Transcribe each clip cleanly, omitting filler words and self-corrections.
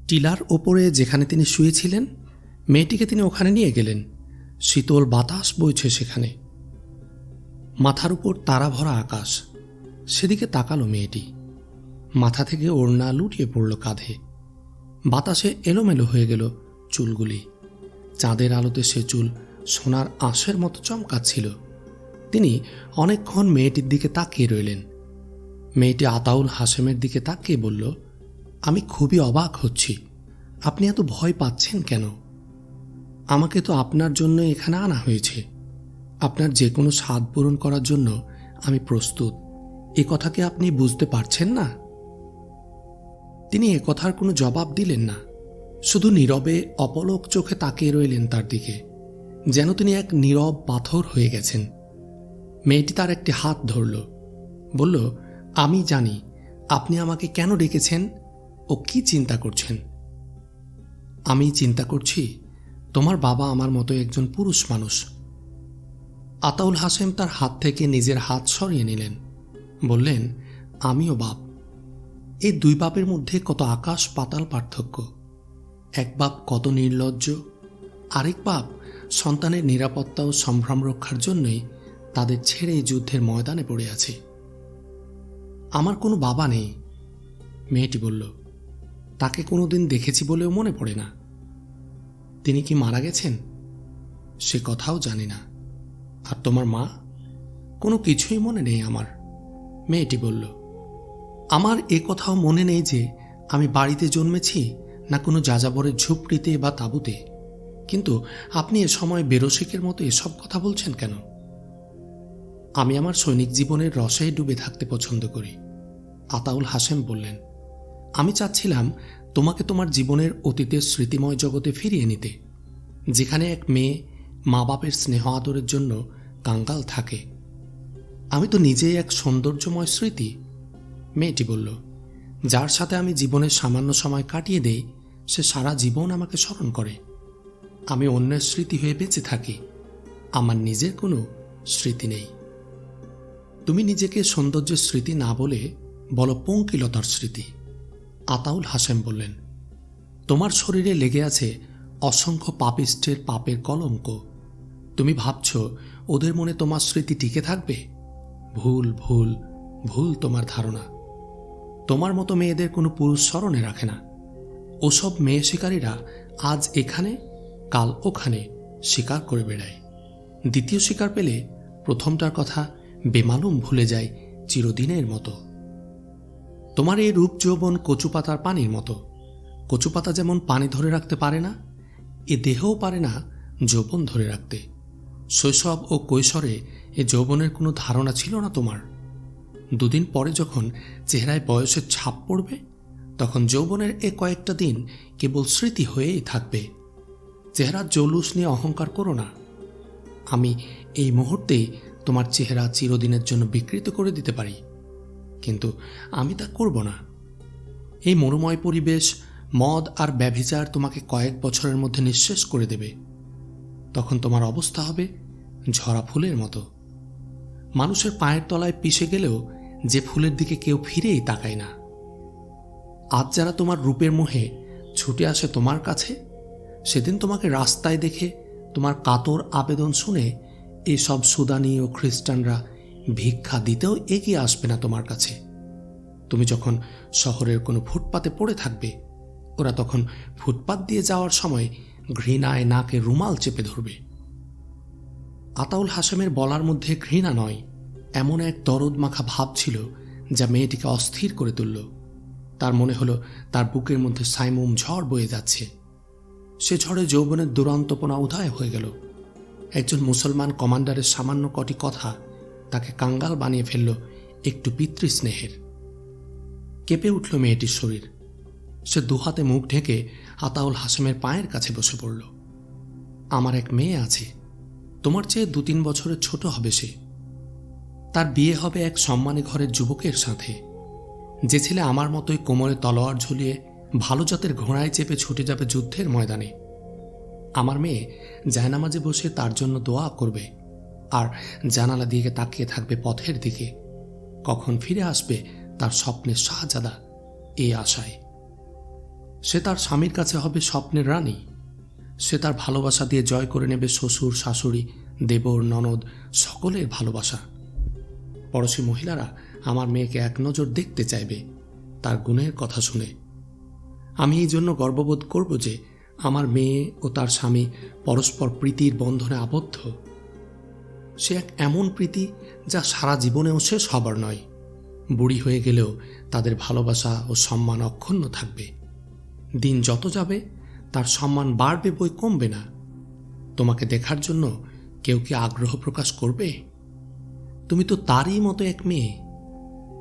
Tiller ওপরে যেখানে তিনি শুয়েছিলেন, মেয়েটিকে তিনি ওখানে নিয়ে গেলেন। শীতল বাতাস বইছে সেখানে। মাথার উপর তারা ভরা আকাশ। সেদিকে তাকালো মেয়েটি। মাথা থেকে ওড়না লুটিয়ে পড়ল কাঁধে। বাতাসে এলোমেলো হয়ে গেল চুলগুলি। চাঁদের আলোতে সে চুল সোনার আঁশের মতো চমকাচ্ছিল। তিনি অনেকক্ষণ মেয়েটির দিকে তাকিয়ে রইলেন। মেয়েটি আতাউল হাশেমের দিকে তাকিয়ে বলল, আমি খুবই অবাক হচ্ছি, আপনি এত ভয় পাচ্ছেন কেন? আমাকে তো আপনার জন্য এখানে আনা হয়েছে। আপনার যে কোনো স্বাদ পূরণ করার জন্য আমি প্রস্তুত। এ কথা কি আপনি বুঝতে পারছেন না? তিনি এ কথার কোনো জবাব দিলেন না। শুধু নীরবে অপলক চোখে তাকিয়ে রইলেন তার দিকে, যেন তিনি এক নীরব পাথর হয়ে গেছেন। মেয়েটি তার একটি হাত ধরল, বলল, আমি জানি আপনি আমাকে কেন ডেকেছেন ও কি চিন্তা করছেন। আমি চিন্তা করছি, তোমার বাবা আমার মতো একজন পুরুষ মানুষ। আতাউল হাশেম তার হাত থেকে নিজের হাত সরিয়ে নিলেন। বললেন, আমিও বাপ। এই দুই বাপের মধ্যে কত আকাশ পাতাল পার্থক্য। এক বাপ কত নির্লজ্জ, আরেক বাপ সন্তানের নিরাপত্তা ও সম্ভ্রম রক্ষার জন্যই তাদের ছেড়ে যুদ্ধের ময়দানে পড়ে আছে। আমার কোনো বাবা নেই, মেয়েটি বলল। তাকে কোনোদিন দেখেছি বলেও মনে পড়ে না। তিনি কি মারা গেছেন? সে কথাও জানি না। আর তোমার মা? কোনো কিছুই মনে নেই আমার, মেয়েটি বলল। আমার এ কথাও মনে নেই যে আমি বাড়িতে জন্মেছি না কোনো যাযাবরের ঝুপড়িতে বা তাঁবুতে। কিন্তু আপনি এ সময় বেরসিকের মতো এসব কথা বলছেন কেন? আমি আমার সৈনিক জীবনের রসে ডুবে থাকতে পছন্দ করি, আতাউল হাশেম বললেন। আমি চাচ্ছিলাম তোমাকে তোমার জীবনের অতীতের স্মৃতিময় জগতে ফিরিয়ে নিতে, যেখানে এক মেয়ে মা বাপের স্নেহ আদরের জন্য কাঙ্গাল থাকে। আমি তো নিজেই এক সৌন্দর্যময় স্মৃতি, মেয়েটি বলল। যার সাথে আমি জীবনের সামান্য সময় কাটিয়ে দেই, সে সারা জীবন আমাকে স্মরণ করে। আমি অন্যের স্মৃতি হয়ে বেঁচে থাকি, আমার নিজের কোনো স্মৃতি নেই। তুমি নিজেকে সৌন্দর্যের স্মৃতি না বলে বলো পঙ্কিলতার স্মৃতি, আতাউল হাশেম বললেন। তোমার শরীরে লেগে আছে অসংখ্য পাপিষ্টের পাপের কলঙ্ক। তুমি ভাবছ ওদের মনে তোমার স্মৃতি টিকে থাকবে? ভুল ভুল ভুল তোমার ধারণা। তোমার মতো মেয়েদের কোনো পুরুষ স্মরণে রাখে না। ওসব মেয়ে শিকারীরা আজ এখানে কাল ওখানে শিকার করে বেড়ায়। দ্বিতীয় শিকার পেলে প্রথমটার কথা বেমালুম ভুলে যায় চিরদিনের মতো। তোমার এই রূপ যৌবন কচুপাতার পানির মতো। কচুপাতা যেমন পানি ধরে রাখতে পারে না, এ দেহও পারে না যৌবন ধরে রাখতে। শৈশব ও কৈশোরে এ যৌবনের কোনো ধারণা ছিল না তোমার। দুদিন পরে যখন চেহারায় বয়সের ছাপ পড়বে, তখন যৌবনের এ কয়েকটা দিন কেবল স্মৃতি হয়েই থাকবে। চেহারার জৌলুস নিয়ে অহংকার করো না। আমি এই মুহূর্তেই তোমার চেহারা চিরদিনের জন্য বিকৃত করে দিতে পারি, কিন্তু আমি তা করব না। এই মরুময় পরিবেশ, মদ আর ব্যভিচার তোমাকে কয়েক বছরের মধ্যে নিঃশেষ করে দেবে। তখন তোমার অবস্থা হবে ঝরা ফুলের মতো। মানুষের পায়ের তলায় পিষে গেলেও যে ফুলের দিকে কেউ ফিরেই তাকায় না। আজ যারা তোমার রূপের মোহে ছুটে আসে তোমার কাছে, সেদিন তোমাকে রাস্তায় দেখে তোমার কাতর আবেদন শুনে এইসব সুদানি ও খ্রিস্টানরা ভিক্ষা দিতেও এগিয়ে আসবে না তোমার কাছে। তুমি যখন শহরের কোনো ফুটপাতে পড়ে থাকবে, ওরা তখন ফুটপাত দিয়ে যাওয়ার সময় ঘৃণায় নাকে রুমাল চেপে ধরবে। আতাউল হাশেমের বলার মধ্যে ঘৃণা নয়, এমন এক দরদ মাখা ভাব ছিল যা মেয়েটিকে অস্থির করে তুলল। তার মনে হলো তার বুকের মধ্যে সাইমুম ঝড় বয়ে যাচ্ছে। সে ঝড়ে যৌবনের দুরন্তপনা উদয় হয়ে গেল। একজন মুসলমান কমান্ডারের সামান্য কটি কথা তাকে কাঙ্গাল বানিয়ে ফেলল একটু পিতৃস্নেহের। কেঁপে উঠল মেয়েটির শরীর। সে দুহাতে মুখ ঢেকে আতাউল হাশেমের পায়ের কাছে বসে পড়ল। আমার এক মেয়ে আছে, তোমার চেয়ে 2-3 বছরের ছোট হবে সে। তার বিয়ে হবে এক সম্মানী ঘরের যুবকের সাথে, যে ছেলে আমার মতোই কোমরে তলোয়ার ঝুলিয়ে ভালো জাতের ঘোড়ায় চেপে ছুটে যাবে যুদ্ধের ময়দানে। আমার মেয়ে জায়নামাজে বসে তার জন্য দোয়া করবে আর জানালা দিয়ে তাকিয়ে থাকবে পথের দিকে, কখন ফিরে আসবে তার স্বপ্নের শাহজাদা, এই আশায়। সে তার স্বামীর কাছে হবে স্বপ্নের রানী। সে তার ভালোবাসা দিয়ে জয় করে নেবে শ্বশুর, শাশুড়ি, দেবর, ননদ, সকলের ভালোবাসা। পড়োশি মহিলারা আমার মেয়েকে এক নজর দেখতে চাইবে তার গুণের কথা শুনে। আমি এই জন্য গর্ববোধ করব যে আমার মেয়ে ও তার স্বামী পরস্পর প্রীতির বন্ধনে আবদ্ধ। সে এক এমন প্রীতি যা সারা জীবনেও শেষ হবার নয়। বুড়ি হয়ে গেলেও তাদের ভালোবাসা ও সম্মান অক্ষুণ্ণ থাকবে। দিন যত যাবে তার সম্মান বাড়বে বই কমবে না। তোমাকে দেখার জন্য কেউ কি আগ্রহ প্রকাশ করবে? তুমি তো তারই মতো এক মেয়ে।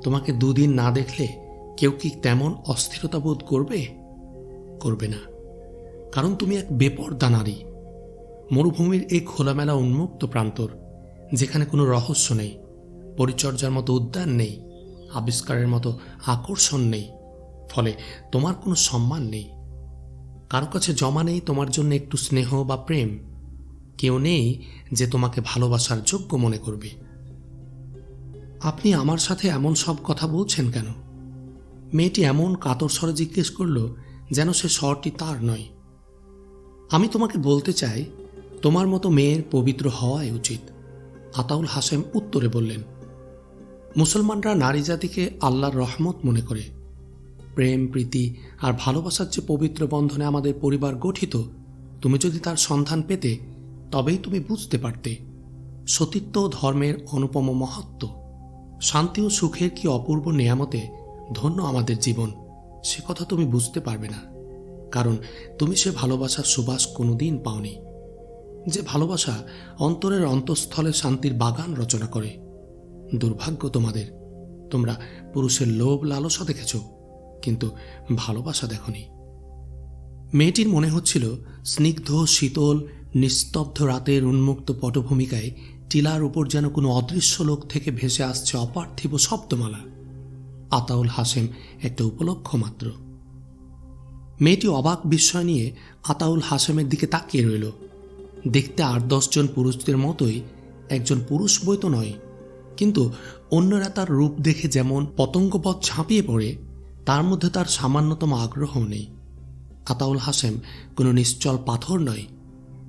তোমাকে দুদিন না দেখলে কেউ কি তেমন অস্থিরতা বোধ করবে? করবে না, কারণ তুমি এক বেপরদা নারী। মরুভূমির এই খোলামেলা উন্মুক্ত প্রান্তর, যেখানে কোনো রহস্য নেই, পরিচর্যার মতো উদ্যান নেই, আবিষ্কারের মতো আকর্ষণ নেই, ফলে তোমার কোনো সম্মান নেই। কারো কাছে জমা নেই তোমার জন্য একটু স্নেহ বা প্রেম। কেউ নেই যে তোমাকে ভালোবাসার যোগ্য মনে করবে। আপনি আমার সাথে এমন সব কথা বলছেন কেন? মেয়েটি এমন কাতর স্বরে জিজ্ঞেস করল যেন সে স্বরটি তার নয়। আমি তোমাকে বলতে চাই, তোমার মতো মেয়ের পবিত্র হওয়াই উচিত। আতাউল হাসেম উত্তরে বললেন, মুসলমানরা নারী জাতিকে আল্লাহর রহমত মনে করে। প্রেম, প্রীতি আর ভালোবাসার যে পবিত্র বন্ধনে আমাদের পরিবার গঠিত, তুমি যদি তার সন্ধান পেতে তবেই তুমি বুঝতে পারতে সতীত্ব ও ধর্মের অনুপম মহত্ব। শান্তি ও সুখের কি অপূর্ব নেয়ামতে ধন্য আমাদের জীবন, সে কথা তুমি বুঝতে পারবে না, কারণ তুমি সে ভালোবাসার সুবাস কোনোদিন পাওনি। যে ভালোবাসা অন্তরের অন্তঃস্থলে শান্তির বাগান রচনা করে। দুর্ভাগ্য তোমাদের, তোমরা পুরুষের লোভ লালসা দেখেছ, কিন্তু ভালোবাসা দেখনি। মেয়েটির মনে হচ্ছিল স্নিগ্ধ, শীতল, নিস্তব্ধ রাতের উন্মুক্ত পটভূমিকায় টিলার উপর যেন কোনো অদৃশ্য লোক থেকে ভেসে আসছে অপার্থিব শব্দমালা। আতাউল হাসেম একটা উপলক্ষ মাত্র। মেয়েটি অবাক বিস্ময় নিয়ে আতাউল হাসেমের দিকে তাকিয়ে রইল। দেখতে 8-10 জন পুরুষদের মতোই, একজন পুরুষ বই তো নয়, কিন্তু অন্যরা তার রূপ দেখে যেমন পতঙ্গবৎ ঝাঁপিয়ে পড়ে, তার মধ্যে তার সামান্যতম আগ্রহ নেই। আতাউল হাসেম কোনো নিশ্চল পাথর নয়।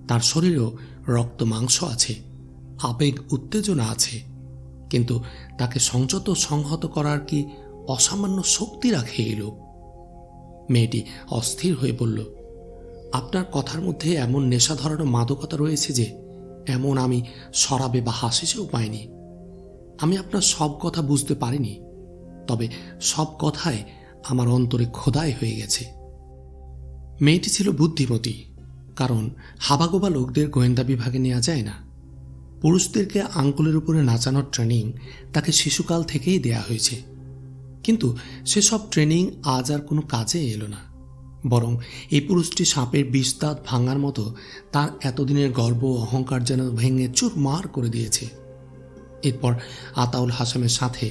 তার শরীরেও রক্ত মাংস আছে, আবেগ উত্তেজনা আছে, কিন্তু তাকে সংযত সংহত করার কি অসামান্য শক্তি রাখে এই লোক? মেয়েটি অস্থির হয়ে বলল, আপনার কথার মধ্যে এমন নেশা ধরানো মাদকতা রয়েছে যে এমন আমি শরাবে বা হাসিসেও পাইনি। আমি আপনার সব কথা বুঝতে পারিনি, তবে সব কথায় আমার অন্তরে খোদাই হয়ে গেছে। মেয়েটি ছিল বুদ্ধিমতী, কারণ হাবাগোবা লোকদের গোয়েন্দা বিভাগে নেওয়া যায় না। পুরুষদেরকে আঙ্গুলের উপরে নাচানোর ট্রেনিং তাকে শিশুকাল থেকেই দেয়া হয়েছে, কিন্তু সেসব ট্রেনিং আজ আর কোনো কাজে এলো না। বরং এই পুরুষটি সাপের বিষ দাঁত ভাঙার মতো তার এতদিনের গর্ব অহংকার যেন ভেঙে চুরমার করে দিয়েছে। এরপর আতাউল হাসেমের সাথে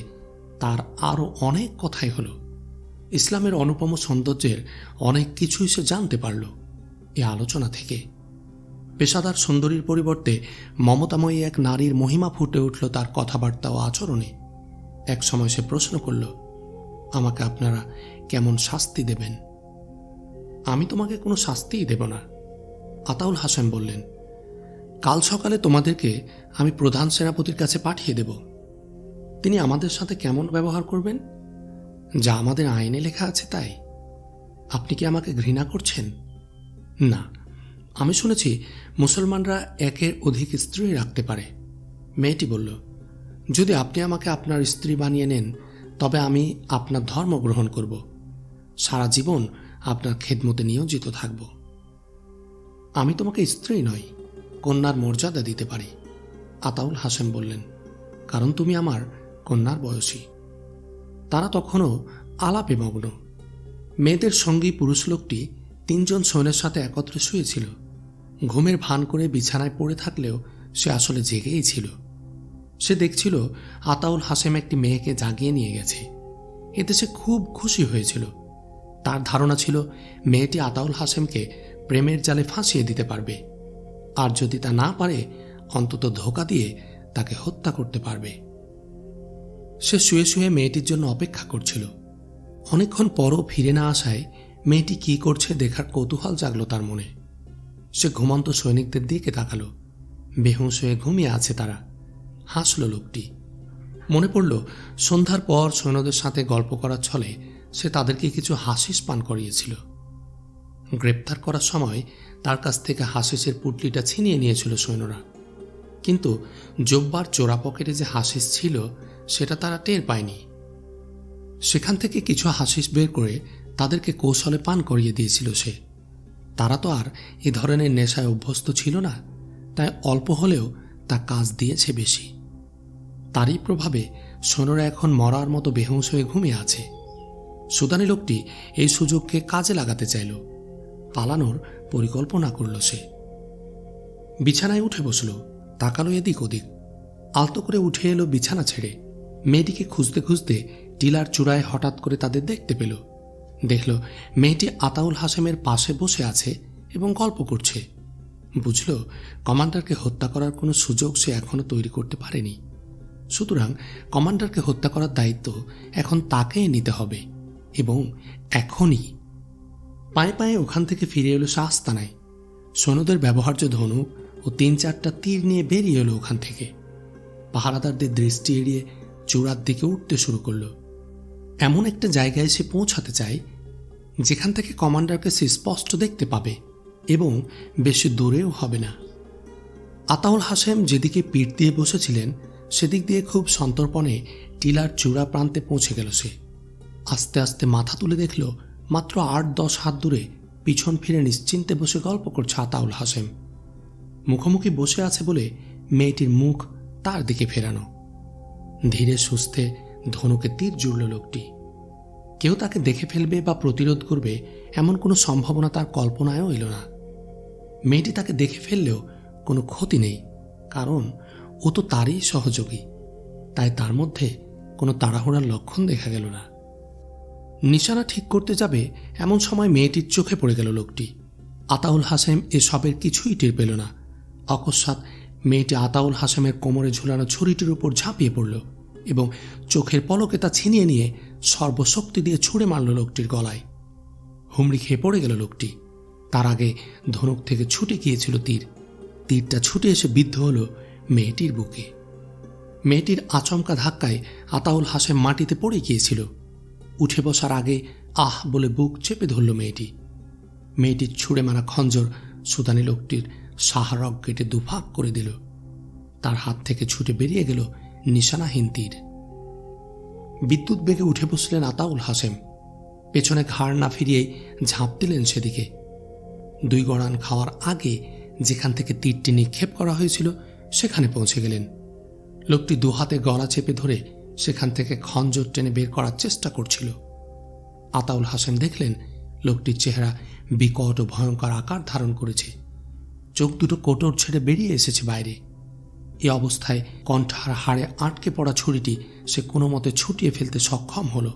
তার আরও অনেক কথাই হলো। ইসলামের অনুপম সৌন্দর্যের অনেক কিছুই সে জানতে পারল এ আলোচনা থেকে। পেশাদার সুন্দরীর পরিবর্তে মমতাময়ী এক নারীর মহিমা ফুটে উঠল তার কথাবার্তা ও আচরণে। এক সময় সে প্রশ্ন করল, আমাকে আপনারা কেমন শাস্তি দেবেন? আমি তোমাকে কোনো শাস্তিই দেব না, আতাউল হাসেম বললেন। কাল সকালে তোমাদেরকে আমি প্রধান সেনাপতির কাছে পাঠিয়ে দেব। তিনি আমাদের সাথে কেমন ব্যবহার করবেন, যা আমাদের আইনে লেখা আছে তাই। আপনি কি আমাকে ঘৃণা করছেন? না, আমি শুনেছি মুসলমানরা একের অধিক স্ত্রী রাখতে পারে। মেয়েটি বলল, যদি আপনি আমাকে আপনার স্ত্রী বানিয়ে নেন তবে আমি আপনার ধর্ম গ্রহণ করব, সারা জীবন আপনার খেদমতে নিয়োজিত থাকব। আমি তোমাকে স্ত্রী নই, কন্যার মর্যাদা দিতে পারি, আতাউল হাসেম বললেন, কারণ তুমি আমার কন্যার বয়সী। তারা তখনও আলাপে মগ্ন। মেয়েদের সঙ্গী পুরুষ লোকটি 3 জন সৈন্যের সাথে একত্রে শুয়েছিল। ঘুমের ভান করে বিছানায় পড়ে থাকলেও সে আসলে জেগেই ছিল। সে দেখছিল আতাউল হাসেম একটি মেয়েকে জাগিয়ে নিয়ে গেছে। এতে সে খুব খুশি হয়েছিল। তার ধারণা ছিল মেয়েটি আতাউল হাসেমকে প্রেমের জালে ফাঁসিয়ে দিতে পারবে, আর যদি তা না পারে অন্তত ধোঁকা দিয়ে তাকে হত্যা করতে পারবে। সে শুয়ে শুয়ে মেয়েটির জন্য অপেক্ষা করছিল। অনেকক্ষণ পরও ফিরে না আসায় মেয়েটি কি করছে দেখার কৌতূহল জাগলো তার মনে। সে ঘুমন্ত সৈনিকদের দিকে তাকালো। বেহুঁশ হয়ে ঘুমিয়ে আছে তারা। হাসল লোকটি। মনে পড়ল সন্ধ্যার পর সৈন্যদের সাথে গল্প করার ছলে সে তাদেরকে কিছু হাসিস পান করিয়েছিল। গ্রেপ্তার করার সময় তার কাছ থেকে হাসিসের পুটলিটা ছিনিয়ে নিয়েছিল সৈন্যরা, কিন্তু জব্বার চোরা পকেটে যে হাসিস ছিল সেটা তারা টের পায়নি। সেখান থেকে কিছু হাসিস বের করে তাদেরকে কৌশলে পান করিয়ে দিয়েছিল সে। তারা তো আর এ ধরনের নেশায় অভ্যস্ত ছিল না, তাই অল্প হলেও তা কাজ দিয়েছে বেশি। তারই প্রভাবে সৈন্যরা এখন মরার মতো বেহুঁশ হয়ে ঘুমিয়ে আছে। সুদানি লোকটি এই সুযোগকে কাজে লাগাতে চাইল। পালানোর পরিকল্পনা করল সে। বিছানায় উঠে বসল, তাকালো এদিক ওদিক। আলতো করে উঠে এলো বিছানা ছেড়ে। মেয়েটিকে খুঁজতে খুঁজতে টিলার চূড়ায় হঠাৎ করে তাদের দেখতে পেল। দেখল মেয়েটি আতাউল হাশেমের পাশে বসে আছে এবং গল্প করছে। বুঝল কমান্ডারকে হত্যা করার কোনো সুযোগ সে এখনো তৈরি করতে পারেনি। সুতরাং কমান্ডারকে হত্যা করার দায়িত্ব এখন তাকেই নিতে হবে, এবং এখনই। পায়ে পায়ে ওখান থেকে ফিরে এলো সে আস্তানায়। সৈন্যদের ব্যবহার্য ধনুক ও 3-4টা তীর নিয়ে বেরিয়ে এলো ওখান থেকে। পাহারাদারদের দৃষ্টি এড়িয়ে চূড়ার দিকে উঠতে শুরু করলো। এমন একটা জায়গায় সে পৌঁছাতে চায় যেখান থেকে কমান্ডারকে সে স্পষ্ট দেখতে পাবে এবং বেশি দূরেও হবে না। আতাউল হাশেম যেদিকে পিঠ দিয়ে বসেছিলেন সেদিক দিয়ে খুব সন্তর্পণে টিলার চূড়া প্রান্তে পৌঁছে গেল সে। আস্তে আস্তে মাথা তুলে দেখল মাত্র 8-10 হাত দূরে পিছন ফিরে নিশ্চিন্তে বসে গল্প করছে আতাউল হাশেম। মুখোমুখি বসে আছে বলে মেয়েটির মুখ তার দিকে ফেরানো। ধীরে সুস্থে ধনুকে তীর জুড়ল লোকটি। কেউ তাকে দেখে ফেলবে বা প্রতিরোধ করবে এমন কোনো সম্ভাবনা তার কল্পনায়ও এলো না। মেয়েটি তাকে দেখে ফেললেও কোনো ক্ষতি নেই, কারণ ও তো তারই সহযোগী। তাই তার মধ্যে কোনো তাড়াহুড়ার লক্ষণ দেখা গেল না। নিশানা ঠিক করতে যাবে এমন সময় মেয়েটির চোখে পড়ে গেল লোকটি। আতাউল হাশেম এসবের কিছুই টের পেল না। অকস্মাৎ মেয়েটি আতাউল হাশেমের কোমরে ঝুলানো ছুরিটির উপর ঝাঁপিয়ে পড়ল এবং চোখের পলকে তা ছিনিয়ে নিয়ে সর্বশক্তি দিয়ে ছুঁড়ে মারল লোকটির গলায়। হুমড়ি খেয়ে পড়ে গেল লোকটি। তার আগে ধনুক থেকে ছুটে গিয়েছিল তীর। তীরটা ছুটে এসে বিদ্ধ হল মেয়েটির বুকে। মেয়েটির আচমকা ধাক্কায় আতাউল হাশেম মাটিতে পড়ে গিয়েছিল। উঠে বসার আগে আহ বলে বুক চেপে ধরল মেয়েটি। মেয়েটির ছুঁড়ে মারা খঞ্জর সুদানি লোকটির সাহারক কেটে দুভাগ করে দিল। তার হাত থেকে ছুটে বেরিয়ে গেল নিশানাহীন তীর। বিদ্যুৎ বেগে উঠে বসলেন আতাউল হাশেম। পেছনে ঘাড় না ফিরিয়েই ঝাঁপ দিলেন সেদিকে। 2 গড়ান খাওয়ার আগে যেখান থেকে তীরটি নিক্ষেপ করা হয়েছিল সেখানে পৌঁছে গেলেন। লোকটি 2 হাতে গলা চেপে ধরে সেখান থেকে খঞ্জর টেনে বের করার চেষ্টা করছিল। আতাউল হাশেম দেখলেন লোকটির চেহারা বিকট ও ভয়ঙ্কর আকার ধারণ করেছে। চোখ দুটো কোটর ছেড়ে বেরিয়ে এসেছে বাইরে। এই অবস্থায় কণ্ঠার হাড়ে আটকে পড়া ছুরিটি সে কোনো মতে ছুটিয়ে ফেলতে সক্ষম হল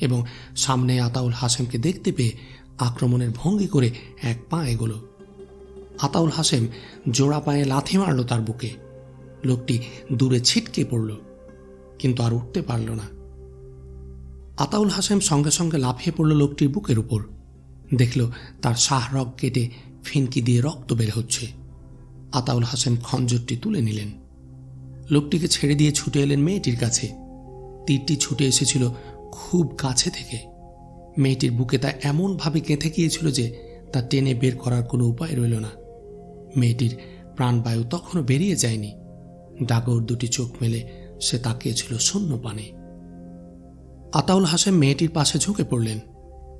এবং সামনে আতাউল হাশেমকে দেখতে পেয়ে আক্রমণের ভঙ্গি করে 1 পা এগোল। আতাউল হাশেম জোড়া পায়ে লাথি মারল তার বুকে। লোকটি দূরে ছিটকে পড়ল, কিন্তু আর উঠতে পারল না। আতাউল হাশেম সঙ্গে সঙ্গে লাফিয়ে পড়ল লোকটির বুকের উপর। দেখল তার শাহরগ কেটে ফিনকি দিয়ে রক্ত বের হচ্ছে। আতাউল হাশেম খঞ্জরটি তুলে নিলেন। লোকটিকে ছেড়ে দিয়ে ছুটে এলেন মেয়েটির কাছে। তীরটি ছুটে এসেছিল খুব কাছে থেকে। মেয়েটির বুকে তা এমনভাবে গেঁথে গিয়েছিল যে তা টেনে বের করার কোনো উপায় রইল না। মেয়েটির প্রাণবায়ু তখনও বেরিয়ে যায়নি। ডাগর দুটি চোখ মেলে সে তাকিয়েছিল শূন্য পানে। আতাউল হাশেম মেয়েটির পাশে ঝুঁকে পড়লেন।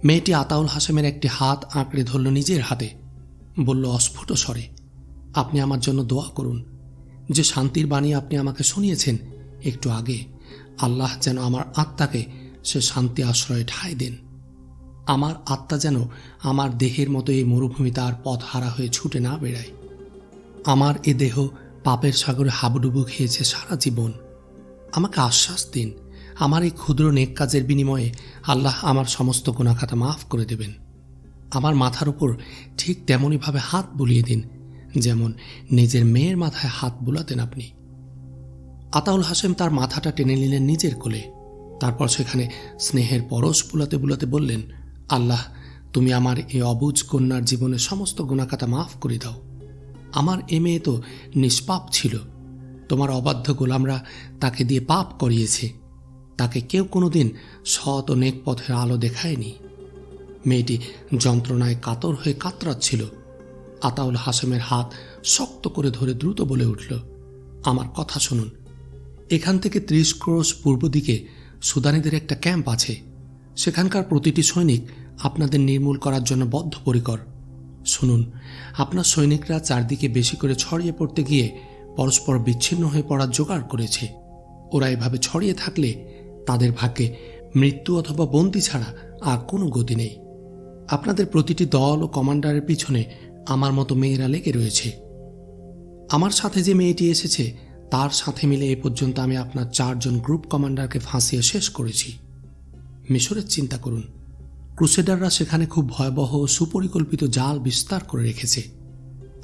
মেয়েটি আতাউল হাশেমের একটি হাত আঁকড়ে ধরল নিজের হাতে। বলল অস্ফুট স্বরে, আপনি আমার জন্য দোয়া করুন। যে শান্তির বাণী আপনি আমাকে শুনিয়েছেন একটু আগে, আল্লাহ যেন আমার আত্মাকে সে শান্তি আশ্রয়ে ঠাঁই দেন। আমার আত্মা যেন আমার দেহের মতো এই মরুভূমিতে আর পথ হারা হয়ে ছুটে না বেড়ায়। আমার এ দেহ পাপের সাগরে হাবুডুবু খেয়েছে সারা জীবন। আমাকে আশ্বাস দিন, আমার এই ক্ষুদ্র নেক কাজের বিনিময়ে আল্লাহ আমার সমস্ত গুনাহখাতা মাফ করে দেবেন। আমার মাথার উপর ঠিক তেমনইভাবে হাত বুলিয়ে দিন যেমন নিজের মেয়ের মাথায় হাত বুলাতেন আপনি। আতাউল হাশেম তার মাথাটা টেনে নিলেন নিজের কোলে। তারপর সেখানে স্নেহের পরশ বুলাতে বুলাতে বললেন, আল্লাহ তুমি আমার এই অবুঝ কন্যার জীবনের সমস্ত গুণাকাটা মাফ করে দাও। আমার এ মেয়ে তো নিষ্পাপ ছিল, তোমার অবাধ্য গোলামরা তাকে দিয়ে পাপ করিয়েছে। তাকে কেউ কোনোদিন সৎ ও নেক পথের আলো দেখায়নি। মেয়েটি যন্ত্রণায় কাতর হয়ে কাতরাচ্ছিল। আতাউল হাশেমের হাত শক্ত করে ধরে দ্রুত বলে উঠল, আমার কথা শুনুন। এখান থেকে 30 ক্রোশ পূর্ব দিকে সুদানিদের একটা ক্যাম্প আছে। সেখানকার প্রতিটি সৈনিক আপনাদের নির্মূল করার জন্য বদ্ধপরিকর। শুনুন, আপনার সৈনিকরা চারদিকে বেশি করে ছড়িয়ে পড়তে গিয়ে পরস্পর বিচ্ছিন্ন হয়ে পড়ার জোগাড় করেছে। ওরা এভাবে ছড়িয়ে থাকলে তাদের ভাগ্যে মৃত্যু অথবা বন্দি ছাড়া আর কোনো গতি নেই। আপনাদের প্রতিটি দল ও কমান্ডারের পিছনে আমার মতো মেয়েরা লেগে রয়েছে। আমার সাথে যে মেয়েটি এসেছে তার সাথে মিলে এ পর্যন্ত আমি আপনার 4 জন গ্রুপ কমান্ডারকে ফাঁসিয়ে শেষ করেছি। মিশরের চিন্তা করুন, ক্রুসেডাররা সেখানে খুব ভয়াবহ ও সুপরিকল্পিত জাল বিস্তার করে রেখেছে।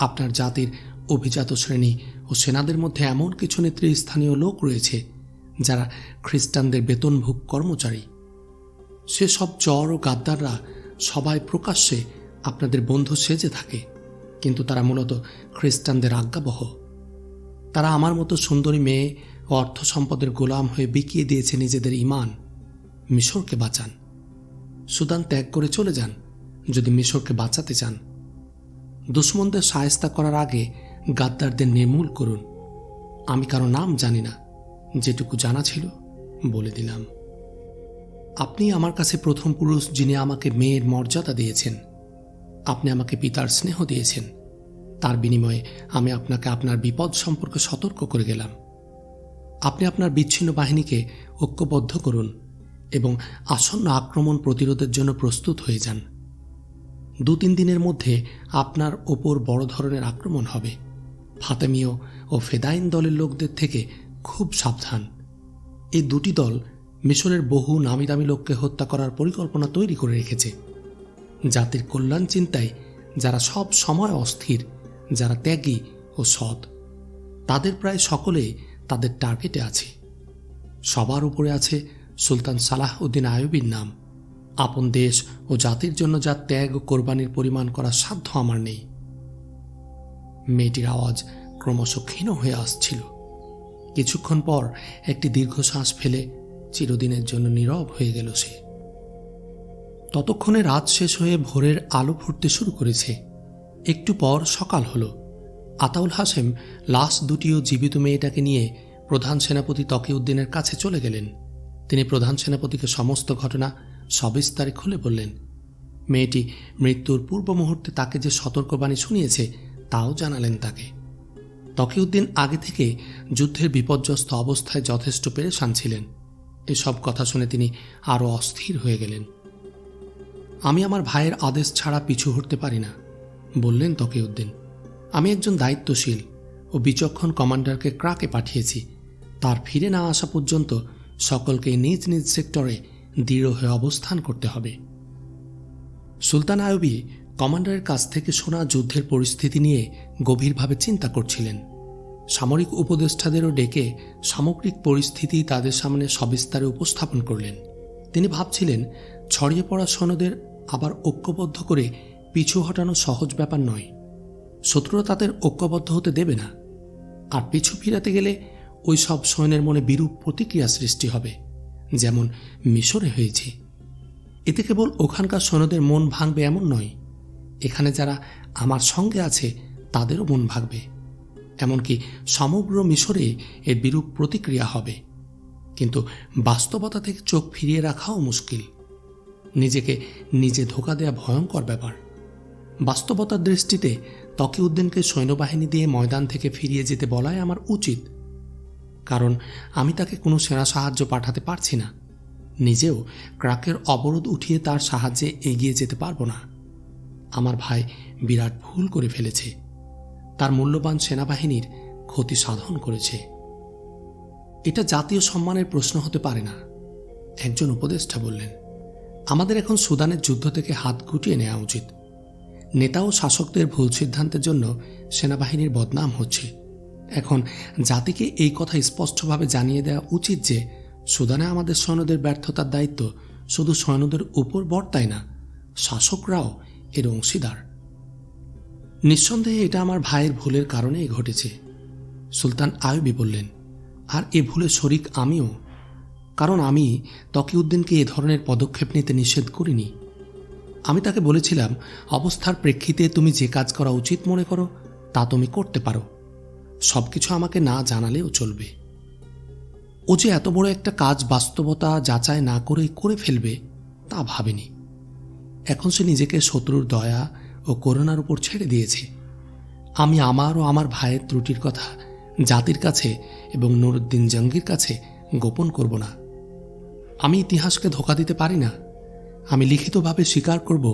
আপনার জাতির অভিজাত শ্রেণী ও সেনাদের মধ্যে এমন কিছু নেতৃস্থানীয় লোক রয়েছে যারা খ্রিস্টানদের বেতনভোগ কর্মচারী। সেসব চর ও গাদ্দাররা সবাই প্রকাশ্যে আপনাদের বন্ধু সেজে থাকে, কিন্তু তারা মূলত খ্রিস্টানদের আজ্ঞাবহ। তারা আমার মতো সুন্দরী মেয়ে ও অর্থ সম্পদের গোলাম হয়ে বিকিয়ে দিয়েছে নিজেদের ঈমান। মিশরকে বাঁচান, সুদান ত্যাগ করে চলে যান যদি মিশরকে বাঁচাতে চান। দুশ্মনদের শায়েস্তা করার আগে গাদ্দারদের নির্মূল করুন। আমি কারো নাম জানি না, যেটুকু জানা ছিল বলে দিলাম। আপনি আমার কাছে প্রথম পুরুষ যিনি আমাকে মেয়ের মর্যাদা দিয়েছেন। আপনি আমাকে পিতার স্নেহ দিয়েছেন। তার বিনিময়ে আমি আপনাকে আপনার বিপদ সম্পর্কে সতর্ক করে গেলাম। আপনি আপনার বিচ্ছিন্ন বাহিনীকে ঐক্যবদ্ধ করুন এবং আসন্ন আক্রমণ প্রতিরোধের জন্য প্রস্তুত হয়ে যান। 2-3 দিনের মধ্যে আপনার ওপর বড় ধরনের আক্রমণ হবে। ফাতেমীয় ও ফেদাইন দলের লোকদের থেকে খুব সাবধান। এই দুটি দল মিশরের বহু নামি দামি লোককে হত্যা করার পরিকল্পনা তৈরি করে রেখেছে। জাতির কল্যাণ চিন্তায় যারা সব সময় অস্থির, যারা ত্যাগী ও সৎ, তাদের প্রায় সকলেই তাদের টার্গেটে আছে। সবার উপরে আছে সুলতান সালাহ উদ্দিন আইয়ুবীর নাম। আপন দেশ ও জাতির জন্য যা ত্যাগ ও কোরবানির পরিমাণ করার সাধ্য আমার নেই। মেয়েটির আওয়াজ ক্রমশ ক্ষীণ হয়ে আসছিল। কিছুক্ষণ পর একটি দীর্ঘশ্বাস ফেলে চিরদিনের জন্য নীরব হয়ে গেল সে। ততক্ষণে রাত শেষ হয়ে ভোরের আলো ফুটতে শুরু করেছে। একটু পর সকাল হলো। আতাউল হাশেম লাশ দুটিও জীবিত মেয়েটাকে নিয়ে প্রধান সেনাপতি তকিউদ্দিনের কাছে চলে গেলেন। তিনি প্রধান সেনাপতিকে সমস্ত ঘটনা সবিস্তারে খুলে বললেন। মেয়েটি মৃত্যুর পূর্ব মুহূর্তে তাকে যে সতর্কবাণী শুনিয়েছে তাও জানালেন তাকে। তকিউদ্দিন আগে থেকে যুদ্ধের বিপর্যস্ত অবস্থায় যথেষ্ট পেরেশান ছিলেন। এসব কথা শুনে তিনি আরও অস্থির হয়ে গেলেন। আমি আমার ভাইয়ের আদেশ ছাড়া পিছু হটতে পারি না, বললেন তকিউদ্দিন। আমি একজন দায়িত্বশীল ও বিচক্ষণ কমান্ডারকে ক্রাকে পাঠিয়েছি। তার ফিরে না আসা পর্যন্ত সকলকে নিজ নিজ সেক্টরে দৃঢ় হয়ে অবস্থান করতে হবে। সুলতান আইয়ুবী কমান্ডারের কাছ থেকে শোনা যুদ্ধের পরিস্থিতি নিয়ে গভীরভাবে চিন্তা করছিলেন। সামরিক উপদেষ্টাদেরও ডেকে সামগ্রিক পরিস্থিতি তাদের সামনে সবিস্তারে উপস্থাপন করলেন। তিনি ভাবছিলেন, ছড়িয়ে পড়া সৈন্যদের আবার ঐক্যবদ্ধ করে পিছু হটানো সহজ ব্যাপার নয়। শত্রুরা তাদের ঐক্যবদ্ধ হতে দেবে না, আর পিছু ফিরাতে গেলে ওই সব সৈন্যের মনে বিরূপ প্রতিক্রিয়া সৃষ্টি হবে, যেমন মিশরে হয়েছে। এতে কেবল ওখানকার সৈন্যদের মন ভাঙবে এমন নয়, এখানে যারা আমার সঙ্গে আছে তাদেরও মন ভাঙবে। এমনকি সমগ্র মিশরে এর বিরূপ প্রতিক্রিয়া হবে। কিন্তু বাস্তবতা থেকে চোখ ফিরিয়ে রাখাও মুশকিল। নিজেকে নিজে ধোঁকা দেয়া ভয়ঙ্কর ব্যাপার। বাস্তবতার দৃষ্টিতে তকিউদ্দিনকে সৈন্যবাহিনী দিয়ে ময়দান থেকে ফিরিয়ে যেতে বলাই আমার উচিত, কারণ আমি তাকে কোনো সেনা সাহায্য পাঠাতে পারছি না। নিজেও ক্রাকের অবরোধ উঠিয়ে তার সাহায্যে এগিয়ে যেতে পারবো না। আমার ভাই বিরাট ভুল করে ফেলেছে, তার মূল্যবান সেনাবাহিনীর ক্ষতি সাধন করেছে। এটা জাতীয় সম্মানের প্রশ্ন হতে পারে না, একজন উপদেষ্টা বললেন। আমাদের এখন সুদানের যুদ্ধ থেকে হাত গুটিয়ে নেওয়া উচিত। নেতা ও শাসকদের ভুল সিদ্ধান্তের জন্য সেনাবাহিনীর বদনাম হচ্ছে। এখন জাতিকে এই কথা স্পষ্টভাবে জানিয়ে দেওয়া উচিত যে সুদানে আমাদের সৈন্যদের ব্যর্থতার দায়িত্ব শুধু সৈন্যদের উপর বর্তায় না, শাসকরাও এর অংশীদার। নিঃসন্দেহে এটা আমার ভাইয়ের ভুলের কারণেই ঘটেছে, সুলতান আইয়ুবী বললেন। আর এ ভুলে শরিক আমিও, কারণ আমি তকিউদ্দিনকে এ ধরনের পদক্ষেপ নিতে নিষেধ করিনি। আমি তাকে বলেছিলাম, অবস্থার প্রেক্ষিতে তুমি যে কাজ করা উচিত মনে করো তা তুমি করতে পারো, সবকিছু আমাকে না জানালেও চলবে। ও যে এত বড় একটা কাজ বাস্তবতা যাচাই না করেই করে ফেলবে তা ভাবেনি। এখন সে নিজেকে শত্রুর দয়া ও করুণার উপর ছেড়ে দিয়েছে। আমি আমার ও আমার ভাইয়ের ত্রুটির কথা জাতির কাছে এবং নুরুদ্দিন জঙ্গির কাছে গোপন করব না। আমি ইতিহাসকে ধোঁকা দিতে পারি না। আমি লিখিতভাবে স্বীকার করব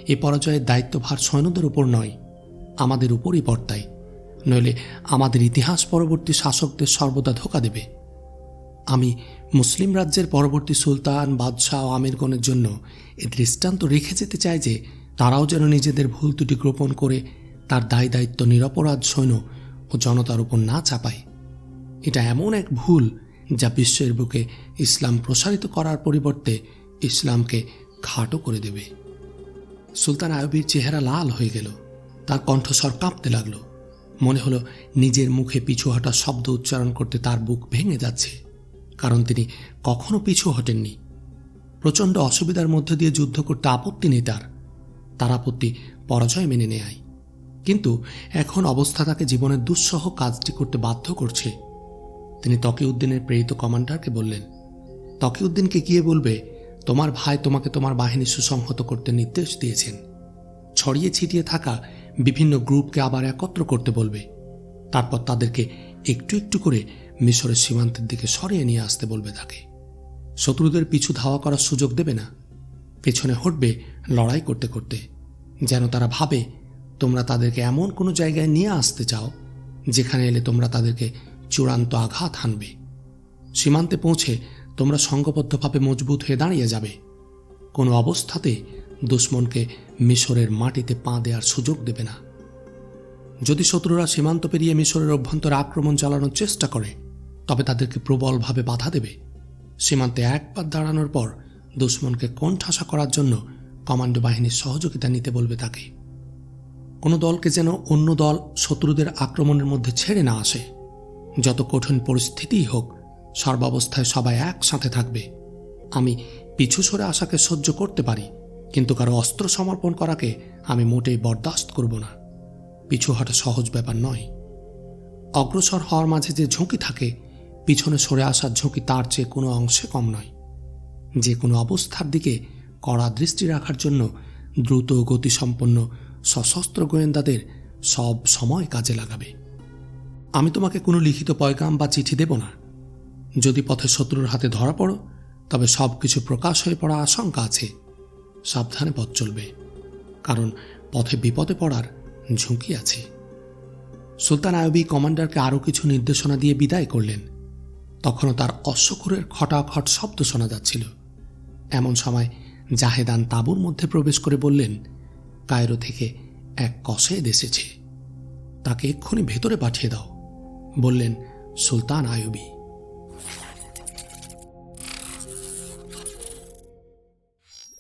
এ পরাজয়ের দায়িত্বভার সৈন্যদের উপর নয়, আমাদের উপরই বর্তায়, নইলে আমাদের ইতিহাস পরবর্তী শাসকদের সর্বদা ধোঁকা দেবে। আমি মুসলিম রাজ্যের পরবর্তী সুলতান, বাদশাহ ও আমিরগণের জন্য এ দৃষ্টান্ত রেখে যেতে চাই যে তারাও যেন নিজেদের ভুল ত্রুটি গোপন করে তার দায় দায়িত্ব নিরপরাধ সৈন্য ও জনতার উপর না চাপায়। এটা এমন এক ভুল যা বিশ্বের বুকে ইসলাম প্রসারিত করার পরিবর্তে ইসলামকে খাটো করে দেবে। সুলতান আইয়ুবীর চেহারা লাল হয়ে গেল, তার কণ্ঠস্বর কাঁপতে লাগল। মনে হলো নিজের মুখে পিছু হটার শব্দ উচ্চারণ করতে তার বুক ভেঙে যাচ্ছে, কারণ তিনি কখনো পিছু হটেননি। প্রচণ্ড অসুবিধার মধ্যে দিয়ে যুদ্ধ করতে আপত্তি নেই তার আপত্তি পরাজয় মেনে নেয়। কিন্তু এখন অবস্থা তাকে জীবনের দুঃসহ কাজটি করতে বাধ্য করছে। তিনি তকিউদ্দিনের প্রেরিত কমান্ডারকে বললেন, তকিউদ্দিনকে গিয়ে বলবে, তোমার ভাই তোমাকে তোমার বাহিনী সুসংহত করতে নির্দেশ দিয়েছেন। ছড়িয়ে ছিটিয়ে থাকা বিভিন্ন গ্রুপকে আবার একত্র করতে বলবে। তারপর তাদেরকে একটু একটু করে মিশরের সীমান্তের দিকে সরিয়ে নিয়ে আসতে বলবে তাকে। শত্রুদের পিছু ধাওয়া করার সুযোগ দেবে না, পেছনে হটবে লড়াই করতে করতে, যেন তারা ভাবে তোমরা তাদেরকে এমন কোনো জায়গায় নিয়ে আসতে চাও যেখানে এলে তোমরা তাদেরকে চূড়ান্ত আঘাত হানবে। সীমান্তে পৌঁছে তোমরা সংঘবদ্ধভাবে মজবুত হয়ে দাঁড়িয়ে যাবে। কোনো অবস্থাতে দুশ্মনকে মিশরের মাটিতে পা দেওয়ার সুযোগ দেবে না। যদি শত্রুরা সীমান্ত পেরিয়ে মিশরের অভ্যন্তরে আক্রমণ চালানোর চেষ্টা করে তবে তাদেরকে প্রবলভাবে বাধা দেবে। সীমান্তে একবার দাঁড়ানোর পর দুশ্মনকে কোণঠাসা করার জন্য কমান্ডো বাহিনীর সহযোগিতা নিতে বলবে তাকে। কোনো দলকে যেন অন্য দল শত্রুদের আক্রমণের মধ্যে ছেড়ে না আসে। যত কঠিন পরিস্থিতিই হোক, সর্বাবস্থায় সবাই একসাথে থাকবে। আমি পিছু সরে আসাকে সহ্য করতে পারি, কিন্তু কারো অস্ত্র সমর্পণ করাকে আমি মোটেই বরদাস্ত করব না। পিছু হটা সহজ ব্যাপার নয়। অগ্রসর হওয়ার মাঝে যে ঝুঁকি থাকে, পিছনে সরে আসার ঝুঁকি তার চেয়ে কোনো অংশে কম নয়। যে কোনো অবস্থার দিকে কড়া দৃষ্টি রাখার জন্য দ্রুত গতিসম্পন্ন সশস্ত্র গোয়েন্দাদের সব সময় কাজে লাগাবে। আমি তোমাকে কোনো লিখিত পয়গাম বা চিঠি দেব না। যদি পথে শত্রুর হাতে ধরা পড়ো তবে সব কিছু প্রকাশ হয়ে পড়া আশঙ্কা আছে। সাবধানে পথ চলবে, কারণ পথে বিপদে পড়ার ঝুঁকি আছে। সুলতান আইয়ুবী কমান্ডারকে আরও কিছু নির্দেশনা দিয়ে বিদায় করলেন। তখনও তার অশ্বক্ষুরের খটাখট শব্দ শোনা যাচ্ছিল। এমন সময় জাহেদান তাঁবুর মধ্যে প্রবেশ করে বললেন, কায়রো থেকে এক কসেদ এসেছে, তাকে এক্ষুনি ভেতরে পাঠিয়ে দাও, বললেন সুলতান আইয়ুবী।